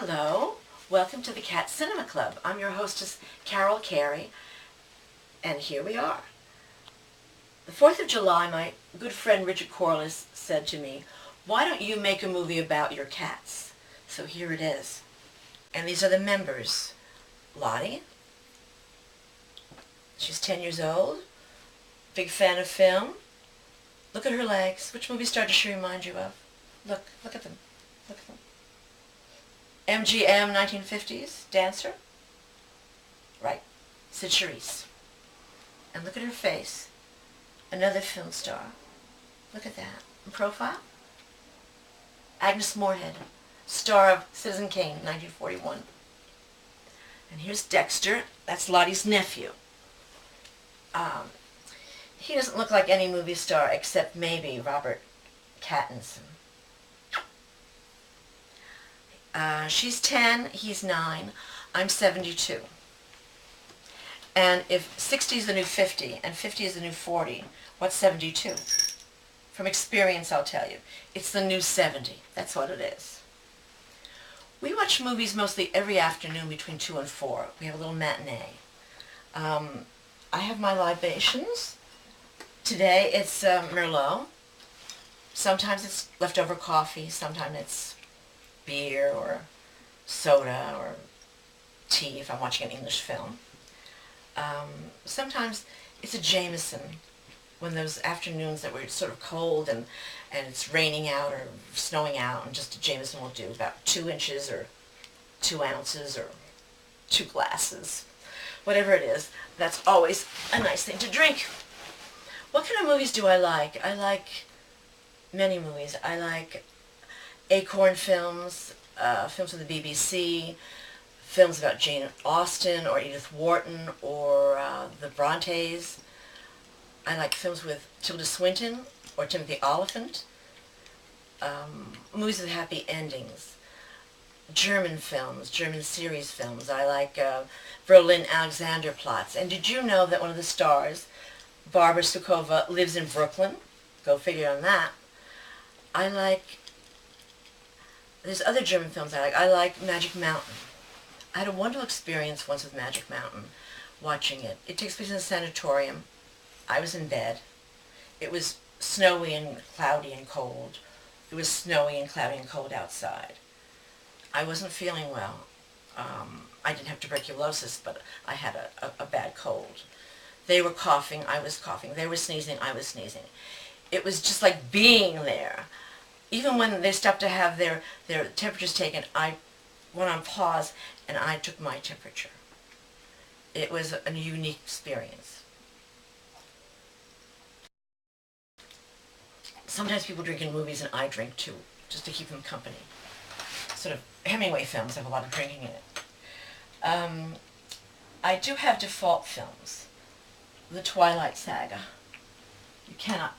Hello, welcome to the Cat Cinema Club. I'm your hostess, Carol Carey, and here we are. The 4th of July, my good friend Richard Corliss said to me, why don't you make a movie about your cats? So here it is. And these are the members. Lottie, she's 10 years old, big fan of film. Look at her legs. Which movie star does she remind you of? Look at them. Look at them. MGM 1950s dancer? Right. Sid Charisse. And look at her face. Another film star. Look at that. In profile? Agnes Moorehead, star of Citizen Kane, 1941. And here's Dexter. That's Lottie's nephew. He doesn't look like any movie star except maybe Robert Pattinson. She's 10, he's 9, I'm 72. And if 60 is the new 50 and 50 is the new 40, what's 72? From experience, I'll tell you, it's the new 70. That's what it is. We watch movies mostly every afternoon between 2 and 4. We have a little matinee. I have my libations. Today it's Merlot. Sometimes it's leftover coffee, sometimes it's beer or soda or tea if I'm watching an English film. Sometimes it's a Jameson when those afternoons that were sort of cold and it's raining out or snowing out, and just a Jameson will do, about 2 inches or 2 ounces or 2 glasses. Whatever it is, that's always a nice thing to drink. What kind of movies do I like? I like many movies. I like Acorn films, films of the BBC, films about Jane Austen or Edith Wharton or the Brontes. I like films with Tilda Swinton or Timothy Oliphant, movies with happy endings, German films, German series films. I like Berlin Alexanderplatz. And did you know that one of the stars, Barbara Sukova, lives in Brooklyn? Go figure on that. There's other German films I like. I like Magic Mountain. I had a wonderful experience once with Magic Mountain, watching it. It takes place in a sanatorium. I was in bed. It was snowy and cloudy and cold. It was snowy and cloudy and cold outside. I wasn't feeling well. I didn't have tuberculosis, but I had a bad cold. They were coughing, I was coughing. They were sneezing, I was sneezing. It was just like being there. Even when they stopped to have their temperatures taken, I went on pause and I took my temperature. It was a unique experience. Sometimes people drink in movies and I drink too, just to keep them company. Sort of Hemingway films have a lot of drinking in it. I do have default films. The Twilight Saga. You can't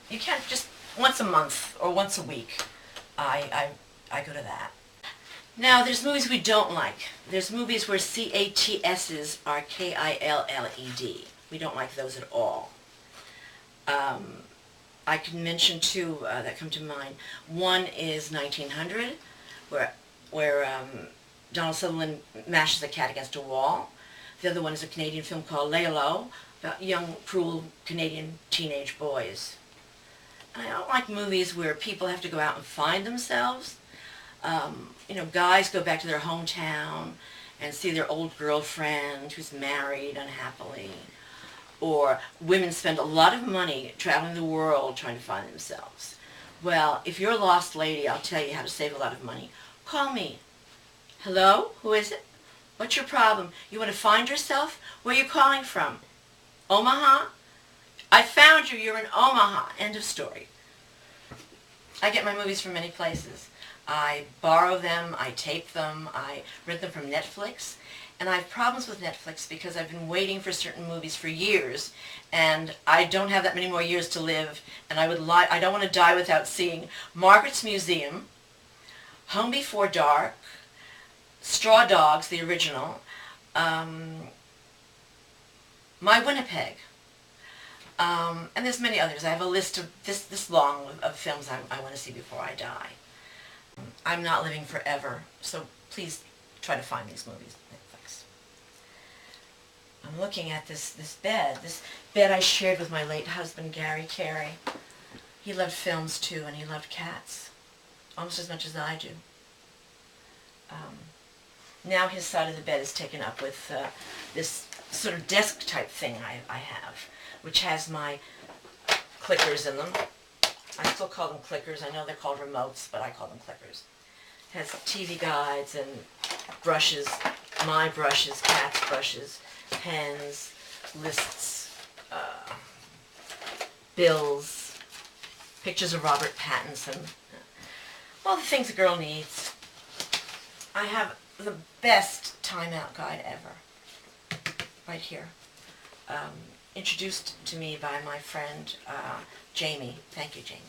just once a month or once a week. I go to that. Now, there's movies we don't like. There's movies where CATS's are KILLED. We don't like those at all. I can mention 2 that come to mind. One is 1900, where Donald Sutherland mashes a cat against a wall. The other one is a Canadian film called Lalo, about young, cruel Canadian teenage boys. And I don't like movies where people have to go out and find themselves. Guys go back to their hometown and see their old girlfriend who's married unhappily. Or women spend a lot of money traveling the world trying to find themselves. Well, if you're a lost lady, I'll tell you how to save a lot of money. Call me. Hello? Who is it? What's your problem? You want to find yourself? Where are you calling from? Omaha? I found you. You're in Omaha. End of story. I get my movies from many places. I borrow them, I tape them, I rent them from Netflix. And I have problems with Netflix because I've been waiting for certain movies for years, and I don't have that many more years to live, and I don't want to die without seeing Margaret's Museum, Home Before Dark, Straw Dogs, the original, My Winnipeg, and there's many others. I have a list of this long of films I want to see before I die. I'm not living forever, so please try to find these movies on Netflix. I'm looking at this bed. This bed I shared with my late husband, Carey. He loved films too, and he loved cats, almost as much as I do. Now his side of the bed is taken up with this sort of desk type thing I have, which has my clickers in them. I still call them clickers. I know they're called remotes, but I call them clickers. It has TV guides and brushes, my brushes, cat's brushes, pens, lists, bills, pictures of Robert Pattinson, all the things a girl needs. I have the best time-out guide ever, right here. Introduced to me by my friend Jamie. Thank you, Jamie.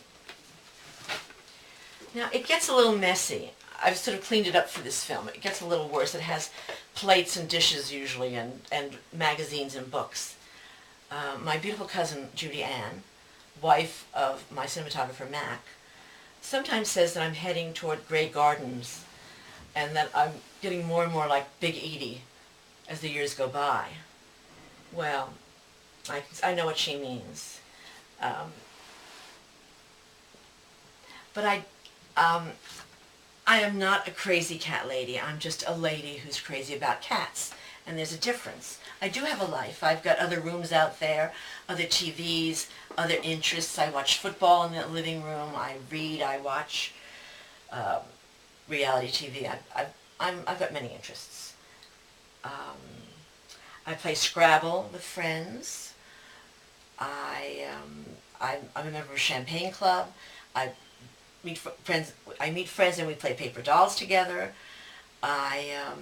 Now, it gets a little messy. I've sort of cleaned it up for this film. It gets a little worse. It has plates and dishes usually, and magazines and books. My beautiful cousin, Judy Ann, wife of my cinematographer, Mac, sometimes says that I'm heading toward Grey Gardens and that I'm getting more and more like Big Edie as the years go by. Well, I know what she means. But I am not a crazy cat lady. I'm just a lady who's crazy about cats. And there's a difference. I do have a life. I've got other rooms out there, other TVs, other interests. I watch football in the living room. I read. I watch reality TV. I've got many interests. I play Scrabble with friends. I'm a member of a champagne club. I meet friends and we play paper dolls together. I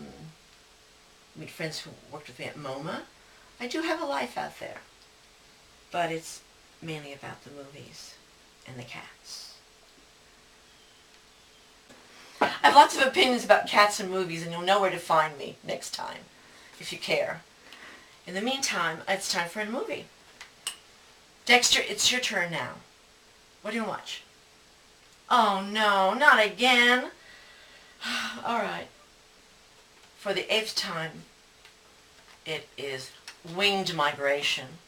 meet friends who worked with me at MoMA. I do have a life out there, but it's mainly about the movies and the cats. I have lots of opinions about cats and movies, and you'll know where to find me next time, if you care. In the meantime, it's time for a movie. Dexter, it's your turn now. What do you want to watch? Oh no, not again. All right. For the 8th time, it is Winged Migration.